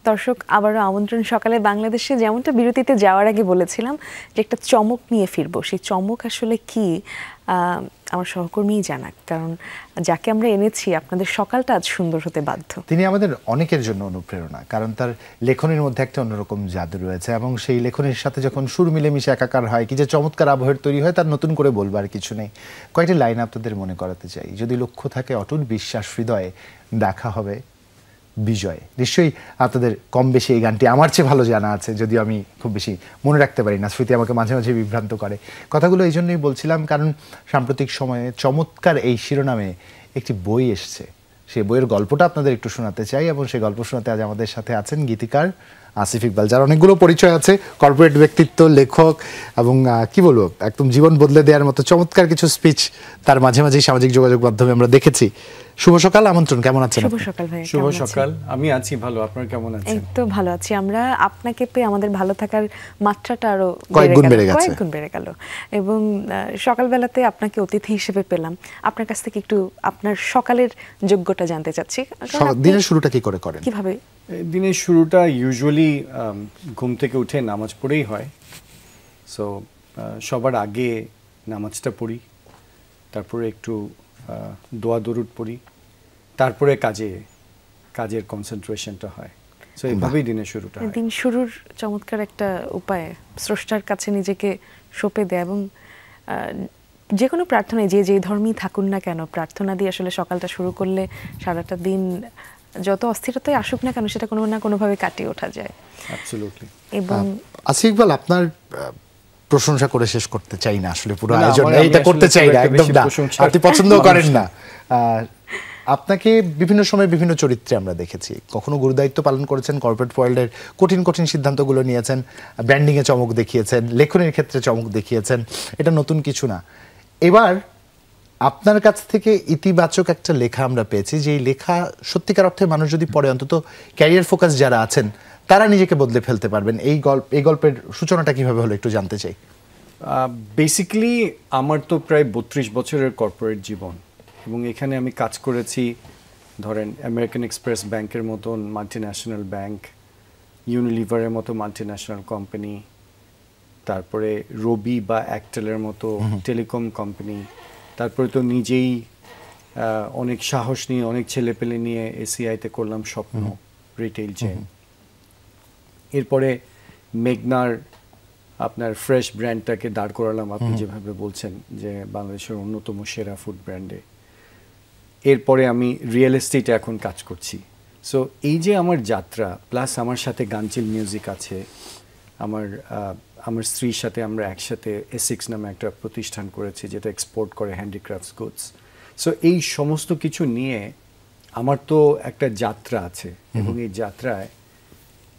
দর্শক আবারও আমন্ত্রণ সকালে বাংলাদেশে। যেমনটা বিরতিতে যাওয়ার আগে বলেছিলাম যে একটা চমক নিয়ে ফিরবো, সেই চমক আসলে কি আমার সহকর্মীই জানাক, কারণ যাকে আমরা এনেছি আপনাদের সকালটা আজ সুন্দর হতে বাধ্য। তিনি আমাদের অনেকের জন্য অনুপ্রেরণা, কারণ তার লেখনের মধ্যে একটা অন্যরকম জাদু রয়েছে এবং সেই লেখনের সাথে যখন সুর মিলেমিশে একাকার হয়, কি যে চমৎকার আবহের তৈরি হয় তার নতুন করে বলবার কিছু নেই। কয়েকটি লাইন আপনাদের মনে করাতে চাই। যদি লক্ষ্য থাকে অটুট বিশ্বাস হৃদয়ে, দেখা হবে বিজয়। নিশ্চয়ই আপনাদের কম বেশি এই গানটি আমার চেয়ে ভালো জানা আছে, যদিও আমি খুব বেশি মনে রাখতে পারি না, স্মৃতি আমাকে মাঝে মাঝে বিভ্রান্ত করে। কথাগুলো এই জন্যই বলছিলাম কারণ সাম্প্রতিক সময়ে চমৎকার এই শিরোনামে একটি বই এসছে। সেই বইয়ের গল্পটা আপনাদের একটু শোনাতে চাই এবং সেই গল্প শোনাতে আজ আমাদের সাথে আছেন গীতিকার আসিফ ইকবাল, যার অনেকগুলো পরিচয় আছে, কর্পোরেট ব্যক্তিত্ব, লেখক এবং কি বলবো একদম জীবন বদলে দেওয়ার মতো চমৎকার কিছু স্পিচ তার মাঝে মাঝেই সামাজিক যোগাযোগ মাধ্যমে আমরা দেখেছি। শুভ সকাল, আমন্ত্রণ। কেমন আছেন? শুভ সকাল ভাই। শুভ সকাল। আমি আছি ভালো, আপনারা কেমন আছেন? এই তো ভালো আছি আমরা। আপনাকে পেয়ে আমাদের ভালো থাকার মাত্রাটা আরো কয়েক গুণ বেড়ে গেল এবং সকালবেলাতে আপনাকে অতিথি হিসেবে পেলাম। আপনার কাছ থেকে একটু আপনার সকালের যোগ্যতা জানতে চাচ্ছি। দিনের শুরুটা কি করে করেন? কিভাবে দিনের শুরুটা ইউজুয়ালি ঘুম থেকে উঠে নামাজ পড়েই হয়। সো সবার আগে নামাজটা পড়ি, তারপরে একটু দোয়া দরুদ পড়ি, তারপরে কাজের কনসেন্ট্রেশনটা হয়। সো এইভাবেই দিনের শুরুটা হয়। দিন শুরুর চমৎকার একটা উপায় স্রষ্টার কাছে নিজেকে সঁপে দেয় এবং যে কোনো প্রার্থনায় যে ধর্মই থাকুন না কেন, প্রার্থনা দিয়ে আসলে সকালটা শুরু করলে সারাটা দিন যত অস্থিরতাই আসুক না কেন সেটা কোনো না কোনোভাবে কাটিয়ে ওঠা যায়। অ্যাবসলিউটলি। এবং আসিফ ইকবাল, আপনার প্রশংসা করে শেষ করতে চাই না আসলে পুরো আয়োজন, এইটা করতে চাই না একদম না, আপনি পছন্দও করেন না। আপনাকে বিভিন্ন সময় বিভিন্ন চরিত্রে আমরা দেখেছি, কখনো গুরুদায়িত্ব পালন করেছেন, কর্পোরেট ওয়ার্ল্ডের কঠিন কঠিন সিদ্ধান্তগুলো নিয়েছেন, ব্র্যান্ডিংয়ে চমক দেখিয়েছেন, লেখনের ক্ষেত্রে চমক দেখিয়েছেন, এটা নতুন কিছু না। এবার আপনার কাছ থেকে ইতিবাচক একটা লেখা আমরা পেয়েছি, যে লেখা সত্যিকার অর্থে মানুষ যদি পড়ে, অন্তত ক্যারিয়ার ফোকাস যারা আছেন তারা নিজেকে বদলে ফেলতে পারবেন। এই গল্পের সূচনাটা কিভাবে হলো একটু জানতে চাই। বেসিক্যালি আমার তো প্রায় 32 বছরের কর্পোরেট জীবন এবং এখানে আমি কাজ করেছি ধরেন আমেরিকান এক্সপ্রেস ব্যাংকের মতন মাল্টিন্যাশনাল ব্যাংক, ইউনিলিভারের মতো মাল্টিন্যাশনাল কোম্পানি, তারপরে রবি বা অ্যাক্টেলের মতো টেলিকম কোম্পানি, তারপরে তো নিজেই অনেক সাহস নিয়ে অনেক ছেলেপেলে নিয়ে এসিআইতে করলাম স্বপ্ন রিটেইল চেইন। এরপরে মেঘনার আপনার ফ্রেশ ব্র্যান্ডটাকে দাঁড় করালাম, আপনি যেভাবে বলছেন যে বাংলাদেশের অন্যতম সেরা ফুড ব্র্যান্ডে। এরপরে আমি রিয়েল এস্টেটে এখন কাজ করছি। সো এই যে আমার যাত্রা, প্লাস আমার সাথে গানচিল মিউজিক আছে, আমার স্ত্রীর সাথে আমরা একসাথে এসিক্স নামে একটা প্রতিষ্ঠান করেছি যেটা এক্সপোর্ট করে হ্যান্ডিক্রাফটস গুডস। সো এই সমস্ত কিছু নিয়ে আমার তো একটা যাত্রা আছে এবং এই যাত্রায়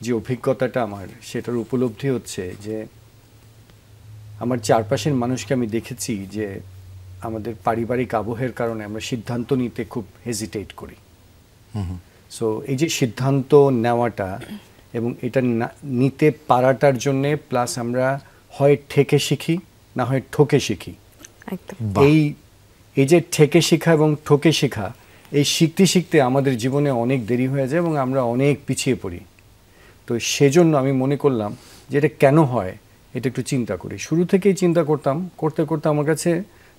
যে অভিজ্ঞতাটা আমার, সেটার উপলব্ধি হচ্ছে যে আমার চারপাশের মানুষকে আমি দেখেছি যে আমাদের পারিবারিক আবহের কারণে আমরা সিদ্ধান্ত নিতে খুব হেজিটেট করি। সো এই যে সিদ্ধান্ত নেওয়াটা এবং এটা নিতে পারাটার জন্যে, প্লাস আমরা হয় ঠেকে শিখি না হয় ঠকে শিখি। এই যে ঠেকে শেখা এবং ঠকে শেখা, এই শিখতে শিখতে আমাদের জীবনে অনেক দেরি হয়ে যায় এবং আমরা অনেক পিছিয়ে পড়ি। তো সেজন্য আমি মনে করলাম যে এটা কেন হয় এটা একটু চিন্তা করি। শুরু থেকেই চিন্তা করতাম, করতে করতে আমার কাছে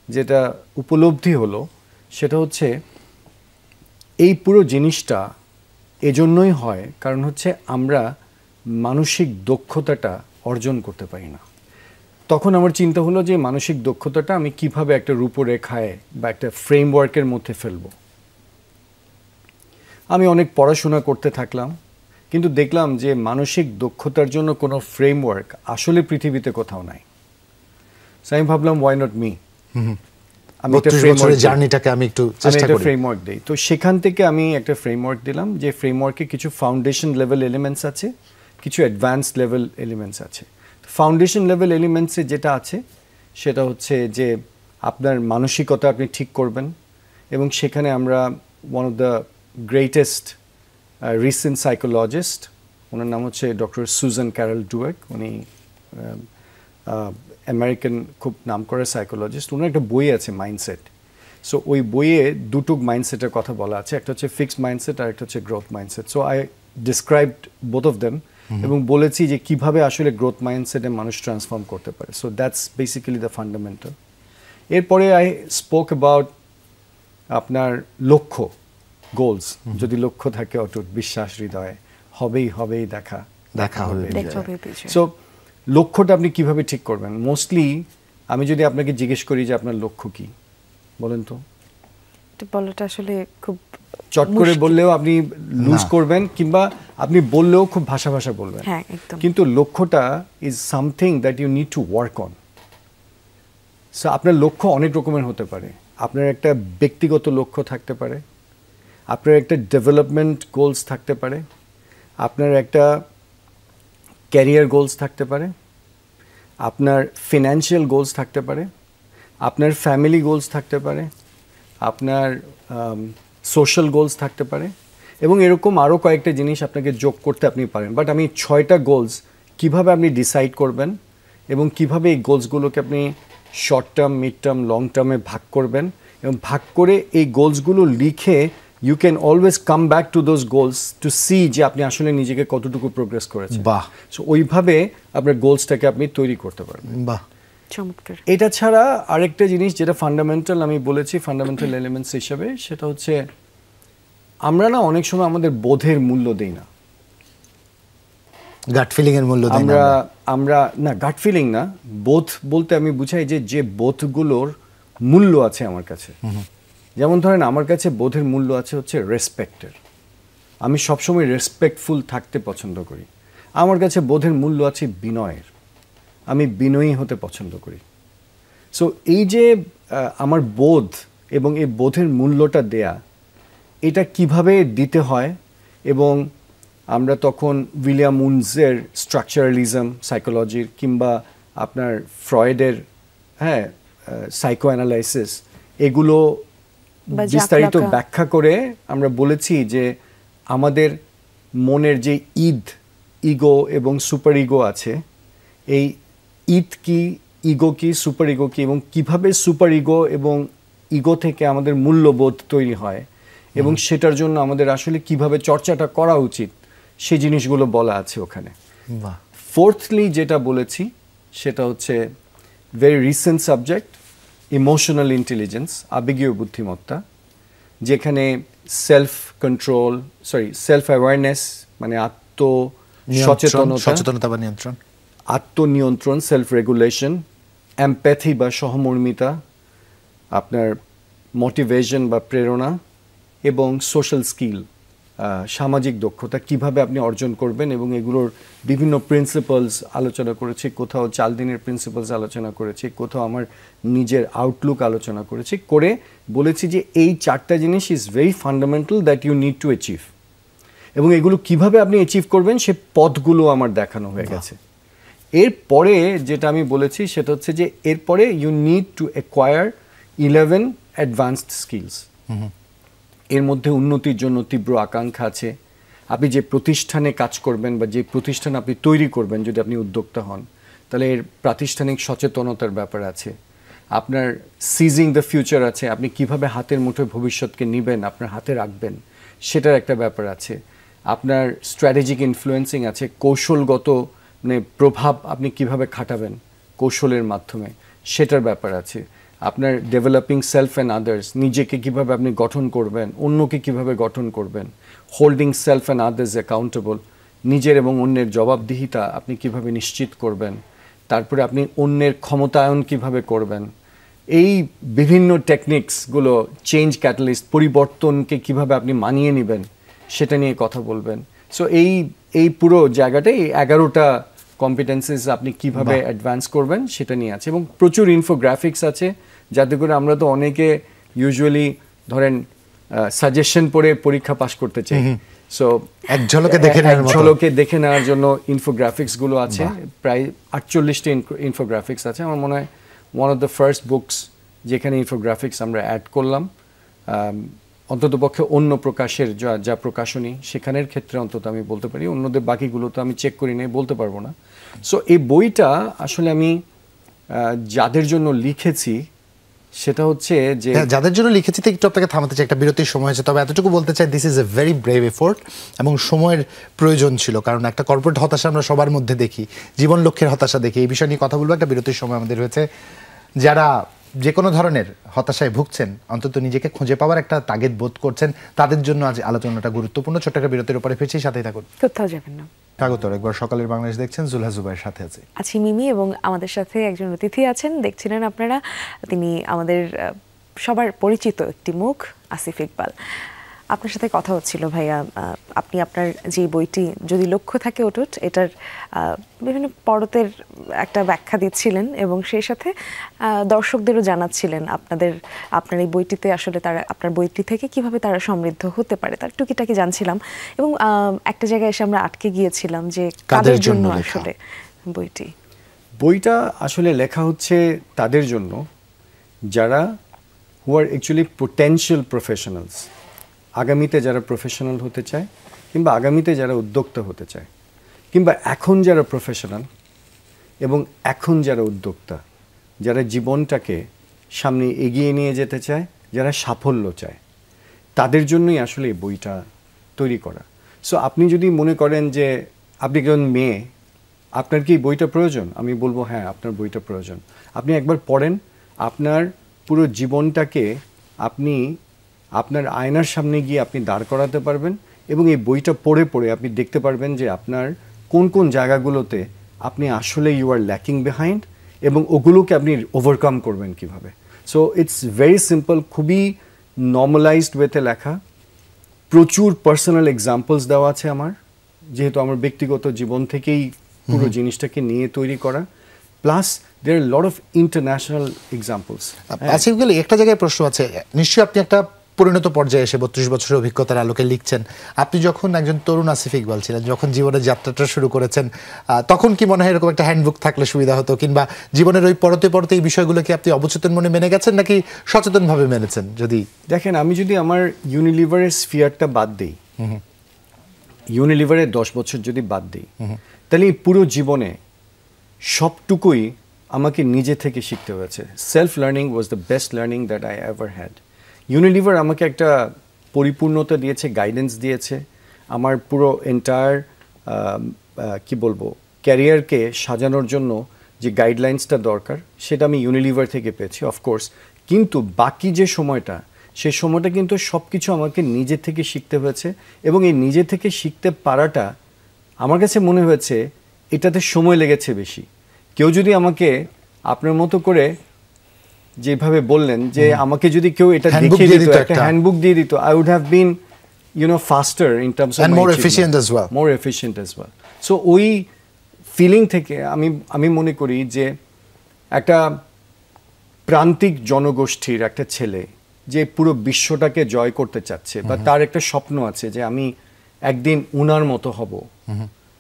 যেটা উপলব্ধি হলো সেটা হচ্ছে এই পুরো জিনিসটা এজন্যই হয় কারণ হচ্ছে আমরা মানসিক দক্ষতাটা অর্জন করতে পারি না। তখন আমার চিন্তা হলো যে মানসিক দক্ষতাটা আমি কিভাবে একটা রূপরেখায় বা একটা ফ্রেমওয়ার্কের মধ্যে ফেলবো। আমি অনেক পড়াশোনা করতে থাকলাম, কিন্তু দেখলাম যে মানসিক দক্ষতার জন্য কোনো ফ্রেমওয়ার্ক আসলে পৃথিবীতে কোথাও নাই। আমি ভাবলাম ওয়াই নট মি, আমি একটা ফ্রেমওয়ার্ক দিই। তো সেখান থেকে আমি একটা ফ্রেমওয়ার্ক দিলাম, যে ফ্রেমওয়ার্কে কিছু ফাউন্ডেশন লেভেল এলিমেন্টস আছে, কিছু অ্যাডভান্স লেভেল এলিমেন্টস আছে। ফাউন্ডেশন লেভেল এলিমেন্টসে যেটা আছে সেটা হচ্ছে যে আপনার মানসিকতা আপনি ঠিক করবেন, এবং সেখানে আমরা one of the greatest recent psychologist, ওনার নাম হচ্ছে ডক্টর সুজান ক্যারল ডুয়েক, উনি আমেরিকান খুব নামকরা সাইকোলজিস্ট। ওনার একটা বই আছে মাইন্ডসেট। সো ওই বইয়ে দুটো মাইন্ডসেটের কথা বলা আছে, একটা হচ্ছে ফিক্সড মাইন্ডসেট আর একটা হচ্ছে growth mindset. So I described both of them এবং বলেছি যে কিভাবে আসলে গ্রোথ মাইন্ডসেটে মানুষ ট্রান্সফর্ম করতে পারে। So that's basically the fundamental. এরপরে আই স্পোক অ্যাবাউট আপনার লক্ষ্য, গোলস। যদি লক্ষ্য থাকে অটুট বিশ্বাস হৃদয়ে, হবেই দেখা হবে সো লক্ষ্যটা আপনি কিভাবে ঠিক করবেন? মোস্টলি আমি যদি আপনাকে জিজ্ঞেস করি যে আপনার লক্ষ্য কি, বলেন তো। এটা বলাটা আসলে খুব চট করে বললেও আপনি লুজ করবেন, কিংবা আপনি বললেও খুব ভাষা বলবেন। হ্যাঁ, একদম। কিন্তু লক্ষ্যটা is something that you need to work on. So আপনার লক্ষ্য অনেক রকমের হতে পারে। আপনার একটা ব্যক্তিগত লক্ষ্য থাকতে পারে, আপনার একটা ডেভেলপমেন্ট গোলস থাকতে পারে, আপনার একটা ক্যারিয়ার গোলস থাকতে পারে, আপনার ফিনান্সিয়াল গোলস থাকতে পারে, আপনার ফ্যামিলি গোলস থাকতে পারে, আপনার সোশ্যাল গোলস থাকতে পারে, এবং এরকম আরও কয়েকটা জিনিস আপনাকে যোগ করতে আপনি পারেন। বাট আমি 6টা গোলস কিভাবে আপনি ডিসাইড করবেন এবং কিভাবে এই গোলসগুলোকে আপনি short term, mid term, long টার্মে ভাগ করবেন, এবং ভাগ করে এই গোলসগুলো লিখে you can always come back to those goals to see যে আপনি আসলে নিজেকে কতটুকু প্রোগ্রেস করেছেন। বাহ। সো ওইভাবে আপনার গোলসটাকে আপনি তৈরি করতে পারবেন। বাহ, চমৎকার। এটা ছাড়া আরেকটা জিনিস যেটা ফান্ডামেন্টাল, আমি বলেছি ফান্ডামেন্টাল এলিমেন্টস হিসেবে, সেটা হচ্ছে আমরা না অনেক সময় আমাদের বোধের মূল্য দেই না। গাট ফিলিং এর মূল্য দেই না আমরা না, গাট ফিলিং না, বোধ বলতে আমি বুঝাই যে বোধগুলোর মূল্য আছে আমার কাছে। যেমন ধরেন আমার কাছে বোধের মূল্য আছে হচ্ছে রেসপেক্টের। আমি সবসময় রেসপেক্টফুল থাকতে পছন্দ করি। আমার কাছে বোধের মূল্য আছে বিনয়ের। আমি বিনয়ী হতে পছন্দ করি। সো এই যে আমার বোধ এবং এই বোধের মূল্যটা দেয়া, এটা কিভাবে দিতে হয়, এবং আমরা তখন উইলিয়াম উন্সের স্ট্রাকচারালিজম সাইকোলজির, কিংবা আপনার ফ্রয়েডের সাইকো অ্যানালাইসিস, এগুলো বিস্তারিত ব্যাখ্যা করে আমরা বলেছি যে আমাদের মনের যে ইগো এবং সুপার ইগো আছে, এই কি, ইগো কি, সুপার ইগো কি, এবং কিভাবে সুপার ইগো এবং ইগো থেকে আমাদের মূল্যবোধ তৈরি হয়, এবং সেটার জন্য আমাদের আসলে কিভাবে চর্চাটা করা উচিত, সেই জিনিসগুলো বলা আছে ওখানে। ফোর্থলি যেটা বলেছি সেটা হচ্ছে very recent subject, emotional intelligence, আবেগীয় বুদ্ধিমত্তা, যেখানে সেলফ অ্যাওয়ারনেস মানে সচেতনতা বা নিয়ন্ত্রণ, আত্মনিয়ন্ত্রণ, সেলফ রেগুলেশন, এমপ্যাথি বা সহমর্মিতা, আপনার মোটিভেশন বা প্রেরণা, এবং সোশ্যাল স্কিল, সামাজিক দক্ষতা কিভাবে আপনি অর্জন করবেন, এবং এগুলোর বিভিন্ন প্রিন্সিপালস আলোচনা করেছি। কোথাও চালদিনের প্রিন্সিপালস আলোচনা করেছি, কোথাও আমার নিজের আউটলুক আলোচনা করেছি, করে বলেছি যে এই 4টা জিনিস is very fundamental that you need to achieve, এবং এগুলো কিভাবে আপনি অ্যাচিভ করবেন সে পথগুলো আমার দেখানো হয়ে গেছে। এরপরে যেটা আমি বলেছি সেটা হচ্ছে যে এরপরে you need to acquire 11 advanced skills. এর মধ্যে উন্নতির জন্য তীব্র আকাঙ্ক্ষা আছে। আপনি যে প্রতিষ্ঠানে কাজ করবেন বা যে প্রতিষ্ঠান আপনি তৈরি করবেন, যদি আপনি উদ্যোক্তা হন, তাহলে এর প্রাতিষ্ঠানিক সচেতনতার ব্যাপার আছে। আপনার সিজিং দ্য ফিউচার আছে, আপনি কিভাবে হাতের মুঠোয় ভবিষ্যৎকে নেবেন, আপনার হাতে রাখবেন, সেটার একটা ব্যাপার আছে। আপনার স্ট্র্যাটেজিক ইনফ্লুয়েন্সিং আছে, কৌশলগত মানে প্রভাব আপনি কিভাবে খাটাবেন কৌশলের মাধ্যমে, সেটার ব্যাপার আছে। আপনার ডেভেলপিং সেলফ অ্যান্ড আদার্স, নিজেকে কিভাবে আপনি গঠন করবেন, অন্যকে কিভাবে গঠন করবেন, holding self and others accountable, নিজের এবং অন্যের জবাবদিহিতা আপনি কিভাবে নিশ্চিত করবেন, তারপরে আপনি অন্যের ক্ষমতায়ন কিভাবে করবেন, এই বিভিন্ন টেকনিক্সগুলো, চেঞ্জ ক্যাটালিস্ট, পরিবর্তনকে কিভাবে আপনি মানিয়ে নেবেন, সেটা নিয়ে কথা বলবেন। সো এই পুরো জায়গাটাই 11টা কম্পিটেন্সিস আপনি কিভাবে অ্যাডভান্স করবেন সেটা নিয়ে আছে, এবং প্রচুর ইনফোগ্রাফিক্স আছে, যাতে করে আমরা তো অনেকে ইউজুয়ালি ধরেন সাজেশন পড়ে পরীক্ষা পাস করতে চাই। সো এক ঝলকে দেখে নেওয়ার জন্য ইনফোগ্রাফিক্সগুলো আছে, প্রায় 48টি ইনফোগ্রাফিক্স আছে। আমার মনে হয় one of the first books যেখানে ইনফোগ্রাফিক্স আমরা অ্যাড করলাম, অন্ততপক্ষে অন্য প্রকাশের যা প্রকাশনী সেখানের ক্ষেত্রে অন্তত আমি বলতে পারি, অন্যদের বাকিগুলো তো আমি চেক করি নাই, বলতে পারবো না। সো এই বইটা আসলে আমি যাদের জন্য লিখেছি সেটা হচ্ছে যে হ্যাঁ, যাদের জন্য লিখেছি তো একটু আপনাকে থামাতে চাই, একটা বিরতির সময় হয়েছে, তবে এতটুকু বলতে চাই this is a very brave effort এবং সময়ের প্রয়োজন ছিল, কারণ একটা কর্পোরেট হতাশা আমরা সবার মধ্যে দেখি, জীবন লক্ষ্যের হতাশা দেখি। এই বিষয় নিয়ে কথা বলবো, একটা বিরতির সময় আমাদের হয়েছে। যারা যে কোনো ধরনের হতাশায় ভুগছেন, অন্তত নিজেকে খুঁজে পাওয়ার একটা তাগিদ বোধ করছেন, তাদের জন্য আজ আলোচনাটা গুরুত্বপূর্ণ। ছোট্ট একটা বিরতির উপরে ফিরছি, সাথেই থাকুন। কোথাও যাবেন না। স্বাগত একবার সকালের বাংলাদেশ দেখছেন, জুলহা জুবাইর সাথে আছি মিমি, এবং আমাদের সাথে একজন অতিথি আছেন, দেখছিলেন আপনারা, তিনি আমাদের সবার পরিচিত একটি মুখ, আসিফ ইকবাল। আপনার সাথে কথা হচ্ছিল ভাইয়া, আপনি আপনার যে বইটি যদি লক্ষ্য থাকে অটুট, এটার বিভিন্ন পড়তের একটা ব্যাখ্যা দিচ্ছিলেন এবং সেই সাথে দর্শকদেরও জানাচ্ছিলেন আপনার এই বইটিতে আসলে তারা আপনার বইটি থেকে কিভাবে তারা সমৃদ্ধ হতে পারে তার টুকিটাকি জানছিলাম। এবং একটা জায়গায় এসে আমরা আটকে গিয়েছিলাম যে কাদের জন্য আসলে বইটা আসলে লেখা হচ্ছে তাদের জন্য যারা হু আর অ্যাকচুয়ালি পোটেনশিয়াল প্রফেশনালস, আগামীতে যারা প্রফেশনাল হতে চায় কিংবা আগামীতে যারা উদ্যোক্তা হতে চায়, কিংবা এখন যারা প্রফেশনাল এবং এখন যারা উদ্যোক্তা, যারা জীবনটাকে সামনে এগিয়ে নিয়ে যেতে চায়, যারা সাফল্য চায়, তাদের জন্যই আসলে এই বইটা তৈরি করা। সো আপনি যদি মনে করেন যে আপনি একজন মেয়ে, আপনার কি বইটা প্রয়োজন? আমি বলবো হ্যাঁ, আপনার বইটা প্রয়োজন। আপনি একবার পড়েন, আপনার পুরো জীবনটাকে আপনি আপনার আয়নার সামনে গিয়ে আপনি দাঁড় করাতে পারবেন এবং এই বইটা পড়ে পড়ে আপনি দেখতে পারবেন যে আপনার কোন কোন জায়গাগুলোতে আপনি আসলে ইউ আর ল্যাকিং বিহাইন্ড এবং ওগুলোকে আপনি ওভারকাম করবেন কিভাবে। সো ইটস ভেরি সিম্পল, খুবই নর্মালাইজড ওয়েতে লেখা, প্রচুর পার্সোনাল এক্সাম্পলস দেওয়া আছে আমার, যেহেতু আমার ব্যক্তিগত জীবন থেকেই পুরো জিনিসটাকে নিয়ে তৈরি করা, plus there are lot of international examples. আচ্ছা, একটা জায়গায় প্রশ্ন আছে, নিশ্চয়ই আপনি একটা পরিণত পর্যায়ে এসে 32 বছরের অভিজ্ঞতার আলোকে লিখছেন। আপনি যখন একজন তরুণ আসিফ ইকবাল ছিলেন, যখন জীবনের যাত্রাটা শুরু করেছেন, তখন কি মনে হয় এরকম একটা হ্যান্ডবুক থাকলে সুবিধা হতো, কিংবা জীবনের ওই পরতে পরতে এই বিষয়গুলো কি আপনি অবচেতন মনে মেনে গেছেন নাকি সচেতনভাবে মেনেছেন? যদি দেখেন, আমি যদি আমার ইউনিলিভারের স্ফিয়ারটা বাদ দিই, ইউনিলিভারের 10 বছর যদি বাদ দিই, তাহলে এই পুরো জীবনে সবটুকুই আমাকে নিজে থেকে শিখতে হয়েছে। Self learning was the best learning that I ever had. Unilever আমাকে একটা পরিপূর্ণতা দিয়েছে, গাইডেন্স দিয়েছে, আমার পুরো এন্টায়ার কি বলবো ক্যারিয়ারকে সাজানোর জন্য যে গাইডলাইন্সটা দরকার সেটা আমি ইউনিলিভার থেকে পেয়েছি অফকোর্স। কিন্তু বাকি যে সময়টা, সেই সময়টা কিন্তু সব কিছু আমাকে নিজে থেকে শিখতে হয়েছে এবং এই নিজে থেকে শিখতে পারাটা আমার কাছে মনে হয়েছে এটাতে সময় লেগেছে বেশি। কেউ যদি আমাকে আপনার মতো করে যেভাবে বললেন যে আমাকে যদি কেউ এটা দেখিয়ে দিত, একটা হ্যান্ডবুক দিয়ে দিত, I would have been faster in terms of more efficient as well. So ওই ফিলিং থেকে আমি মনে করি যে একটা প্রান্তিক জনগোষ্ঠীর একটা ছেলে যে পুরো বিশ্বটাকে জয় করতে চাচ্ছে বা তার একটা স্বপ্ন আছে যে আমি একদিন উনার মতো হব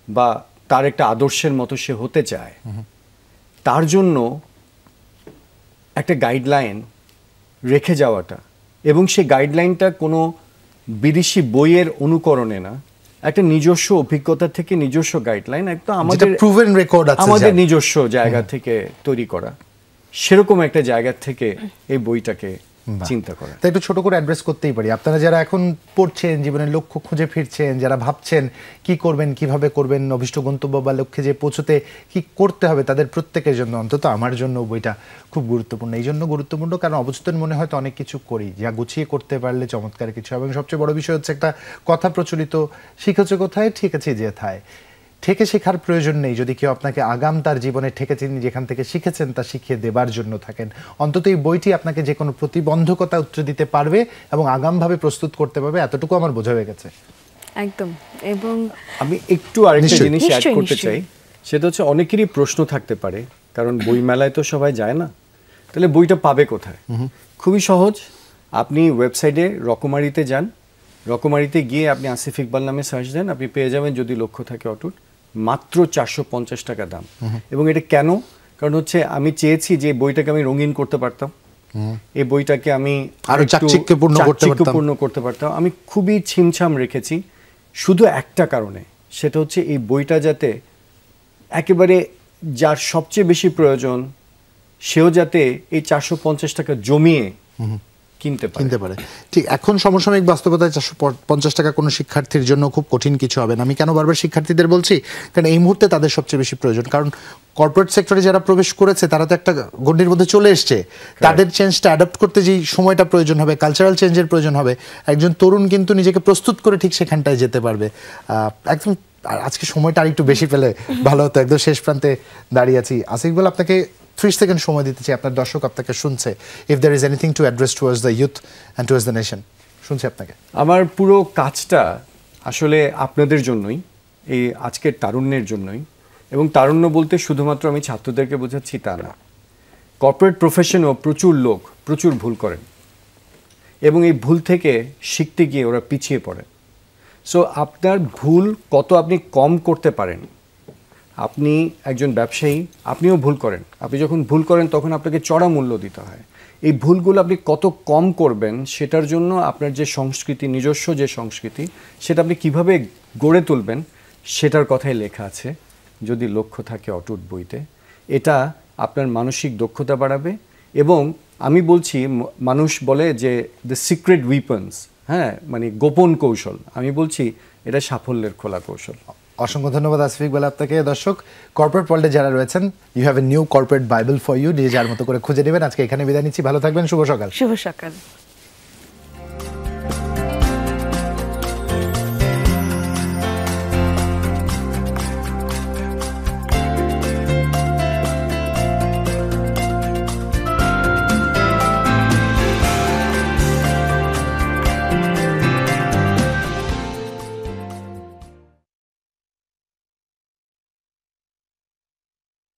বা তার একটা আদর্শের মতো সে হতে চায়, তার জন্য একটা গাইডলাইন রেখে যাওয়াটা, এবং সেই গাইডলাইনটা কোনো বিদেশি বইয়ের অনুকরণে না, একটা নিজস্ব অভিজ্ঞতা থেকে নিজস্ব গাইডলাইন, একদম আমাদের প্রুভেন রেকর্ড আছে, আমাদের নিজস্ব জায়গা থেকে তৈরি করা, সেরকম একটা জায়গা থেকে এই বইটাকে চিন্তা করা। তাই একটু ছোট করে অ্যাড্রেস করতেই পারি, আপনারা যারা এখন পড়ছেন, জীবনের লক্ষ্য খুঁজে ফিরছেন, যারা ভাবছেন কি করবেন, কিভাবে করবেন, অভিষ্ট গন্তব্য বা লক্ষ্যে যে পৌঁছতে কি করতে হবে, তাদের প্রত্যেকের জন্য, অন্তত আমার জন্য বইটা খুব গুরুত্বপূর্ণ। এই জন্য গুরুত্বপূর্ণ কারণ অবচেতন মনে হয়তো অনেক কিছু করি, যা গুছিয়ে করতে পারলে চমৎকার কিছু। এবং সবচেয়ে বড় বিষয় হচ্ছে একটা কথা প্রচলিত, শিখেছে কোথায়, ঠিক আছে যেথায়। ঠেকে শেখার প্রয়োজন নেই যদি কেউ আপনাকে আগাম তার জীবনে ঠেকে চিনি যেখান থেকে শিখেছেন তা শিখিয়ে দেবার জন্য থাকেন। অন্তত এই বইটি আপনাকে যে কোনো প্রতিবন্ধকতা উত্তর দিতে পারবে এবং আগামভাবে প্রস্তুত করতে পারবে, এতটুকু আমার বোঝা হয়ে গেছে একদম। এবং আমি একটু আরেকটা জিনিস অ্যাড করতে চাই, সেটা হচ্ছে অনেকেরই প্রশ্ন থাকতে পারে, কারণ বই মেলায় তো সবাই যায় না, তাহলে বইটা পাবে কোথায়? খুবই সহজ, আপনি ওয়েবসাইটে রকমারিতে যান, রকমারিতে গিয়ে আপনি আসিফ ইকবাল নামে সার্চ দেন, আপনি পেয়ে যাবেন যদি লক্ষ্য থাকে অটুট, মাত্র 450 টাকা দাম। এবং এটা কেন? কারণ হচ্ছে আমি চেয়েছি যে বইটাকে আমি রঙিন করতে পারতাম, এই বইটাকে আমি আরো চাকচিক্যপূর্ণ করতে পারতাম। আমি খুবই ছিমছাম রেখেছি শুধু একটা কারণে, সেটা হচ্ছে এই বইটা যাতে একেবারে যার সবচেয়ে বেশি প্রয়োজন সেও যাতে এই 450 টাকা জমিয়ে কিনতে পারে। ঠিক, এখন সমসাময়িক বাস্তবতায় 450 টাকা কোনো শিক্ষার্থীর জন্য খুব কঠিন কিছু হবে না। আমি কেন বারবার শিক্ষার্থীদের বলছি, কারণ এই মুহূর্তে তাদের সবচেয়ে বেশি প্রয়োজন। কারণ কর্পোরেট সেক্টরে যারা প্রবেশ করেছে তারা তো একটা গণ্ডির মধ্যে চলে এসছে, তাদের চেঞ্জটা অ্যাডাপ্ট করতে যেই সময়টা প্রয়োজন হবে, কালচারাল চেঞ্জের প্রয়োজন হবে, একজন তরুণ কিন্তু নিজেকে প্রস্তুত করে ঠিক সেখানটায় যেতে পারবে। একদম আজকে সময়টা আর একটু বেশি পেলে ভালো হতো, একদম শেষ প্রান্তে দাঁড়িয়ে আছি। আসিফ ইকবাল, আপনাকে 30 সেকেন্ড সময় দিতে চাই, আপনার দর্শক আপনাকে শুনছে। If there is anything to address towards the youth and towards the nation, শুনছে আপনাকে। আমার পুরো কাজটা আসলে আপনাদের জন্যই, এই আজকের তারুণ্যের জন্যই। এবং তারুণ্য বলতে শুধুমাত্র আমি ছাত্রদেরকে বোঝাচ্ছি তা না, কর্পোরেট প্রফেশনেও প্রচুর লোক প্রচুর ভুল করেন এবং এই ভুল থেকে শিখতে গিয়ে ওরা পিছিয়ে পড়ে। সো আপনার ভুল কত আপনি কম করতে পারেন, আপনি একজন ব্যবসায়ী, আপনিও ভুল করেন। আপনি যখন ভুল করেন তখন আপনাকে চড়া মূল্য দিতে হয়। এই ভুলগুলো আপনি কত কম করবেন সেটার জন্য আপনার যে সংস্কৃতি, নিজস্ব যে সংস্কৃতি, সেটা আপনি কিভাবে গড়ে তুলবেন সেটার কথাই লেখা আছে যদি লক্ষ্য থাকে অটুট বইতে। এটা আপনার মানসিক দক্ষতা বাড়াবে। এবং আমি বলছি, মানুষ বলে যে দ্য সিক্রেট উইপন্স, হ্যাঁ, মানে গোপন কৌশল, আমি বলছি এটা সাফল্যের খোলা কৌশল। অসংখ্য ধন্যবাদ আসিফ ইকবাল আপনাকে। দর্শক, কর্পোরেট ওয়ার্ল্ডে যারা রয়েছেন, you have a new corporate bible for you, নিজে যার মতো করে খুঁজে নেবেন। আজকে এখানে বিদায় নিচ্ছি, ভালো থাকবেন, শুভ সকাল। শুভ সকাল।